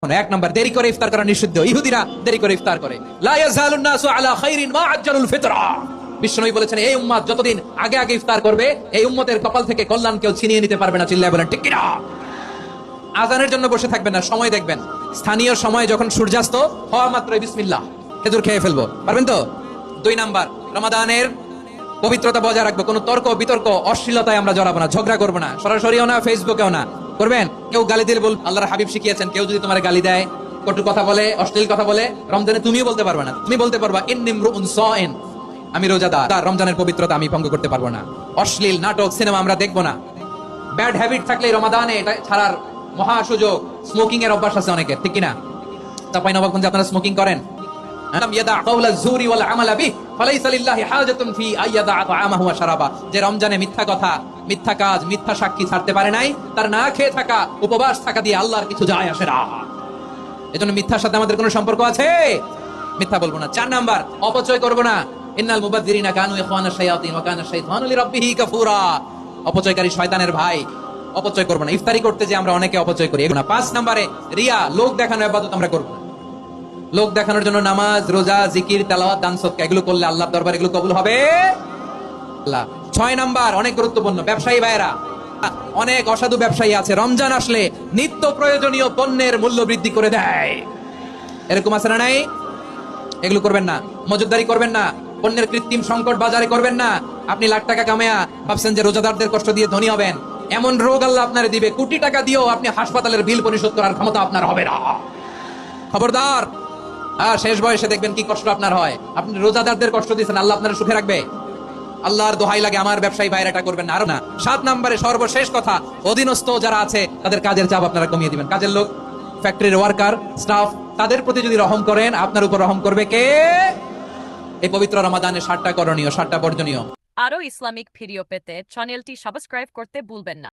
এক নাম্বার, দেরি করে ইফতার করা নিষিদ্ধ। ইহুদিরা দেরি করে ইফতার করে। লা ইয়াজালুন নাসু আলা খাইরিন মা আজ্জালুল ফিতরা। বিশ্বনবী বলেছেন, এই উম্মত যতদিন আগে আগে ইফতার করবে, এই উম্মতের কপাল থেকে কল্যাণ কেউ ছিনিয়ে নিতে পারবে না। চিল্লায় বলেন ঠিক কিনা? আজানের জন্য বসে থাকবেন না, সময় দেখবেন। স্থানীয় সময় যখন সূর্যাস্ত হওয়া মাত্র বিসমিল্লাহ খেজুর খেয়ে ফেলবো, পারবেন তো? 2 নাম্বার, রমাদানের পবিত্রতা বজায় রাখবো। কোনো তর্ক বিতর্ক অশ্লীলতায় আমরা জড়াবো না, ঝগড়া করবো না, সরাসরিও না, ফেসবুকেও না। করবেন কেউ গালি দিলে বল, আল্লাহর হাবিব শিখিয়েছেন, কেউ যদি তোমার গালি দেয়, কটু কথা বলে, অশ্লীল কথা বলে, রমজানে তুমিও বলতে পারবে না। তুমি বলতে পারবা ইন্নিমরুউন সাইন, আমি রোজাদার, রমজানের পবিত্রতা আমি ভঙ্গ করতে পারবো না। অশ্লীল নাটক সিনেমা আমরা দেখবো না। ব্যাড হ্যাবিট থাকলে রমাদানে এটা ছাড়ার মহা সুযোগ। স্মোকিং এর অভ্যাস আছে অনেকের, ঠিক কিনা? তারপরে নবাবগঞ্জে আপনারা স্মোকিং করেন? যে রমজানে মিথ্যা কথা, মিথ্যা কাজ, মিথ্যা সাক্ষী ছাড়তে পারে নাই, তার না খেয়ে থাকা, উপবাস থাকা দিয়ে আল্লাহর কিছু যায় আসে না। এজন্য মিথ্যার সাথে আমাদের কোনো সম্পর্ক আছে? মিথ্যা বলবো না। 4 নাম্বার, অপচয় করবো না। ইন্নাল মুবাযযিরিনা কানু ইখওয়ানাশ শায়াতিন ওয়া কানা শাইতানু লিরাব্বিহি কাফুরা। অপচয়কারী শয়তানের ভাই। অপচয় করবো না। ইফতারি করতে যে আমরা অনেকে অপচয় করি, এগুলো না। 5 নম্বরে, রিয়া, লোক দেখানো ইবাদত আমরা করব না। লোক দেখানোর জন্য নামাজ, রোজা, জিকির, তেলাওয়াত, দান সদকা এগুলো করলে আল্লাহর দরবারে এগুলো কবুল হবে আল্লাহ। 6 নাম্বার, অনেক গুরুত্বপূর্ণ, ব্যবসায়ী ভাইরা। অনেক অসাধু ব্যবসায়ী আছে, রমজান আসলে নিত্য প্রয়োজনীয় পণ্যের মূল্য বৃদ্ধি করে দেয়। এরকম আছে না নাই? এগুলো করবেন না। মজুদদারি করবেন না। পণ্যের কৃত্রিম সংকট বাজারে করবেন না। আপনি লাখ টাকা কামায়া ভাবছেন যে রোজাদারদের কষ্ট দিয়ে ধনী হবেন। এমন রোগ আল্লাহ আপনারে দিবে, কোটি টাকা দিয়েও আপনি হাসপাতালের বিল পরিশোধ করার ক্ষমতা আপনার হবে না। খবরদার। শেষ বয়সে দেখবেন কি কষ্ট আপনার হয়। আপনি রোজাদারদের কষ্ট দিয়েছেন, আল্লাহ আপনার সুখে রাখবে? আল্লাহর দোহাই লাগে, আমার ব্যবসায়ী ভাইরা এটা করবেন না। আর না। 7 নম্বরে, সর্বশেষ কথা, অধীনস্থ যারা আছে তাদের কাজের চাপ আপনারা কমিয়ে দিবেন। কাজের লোক, ফ্যাক্টরির ওয়ার্কার, স্টাফ, তাদের প্রতি যদি রহম করেন, আপনার উপর রহম করবে কে? এই পবিত্র রমাদানে 7টা করণীয়, 7টা বর্জনীয়। আরও ইসলামিক ভিডিও পেতে চ্যানেলটি সাবস্ক্রাইব করতে ভুলবেন না।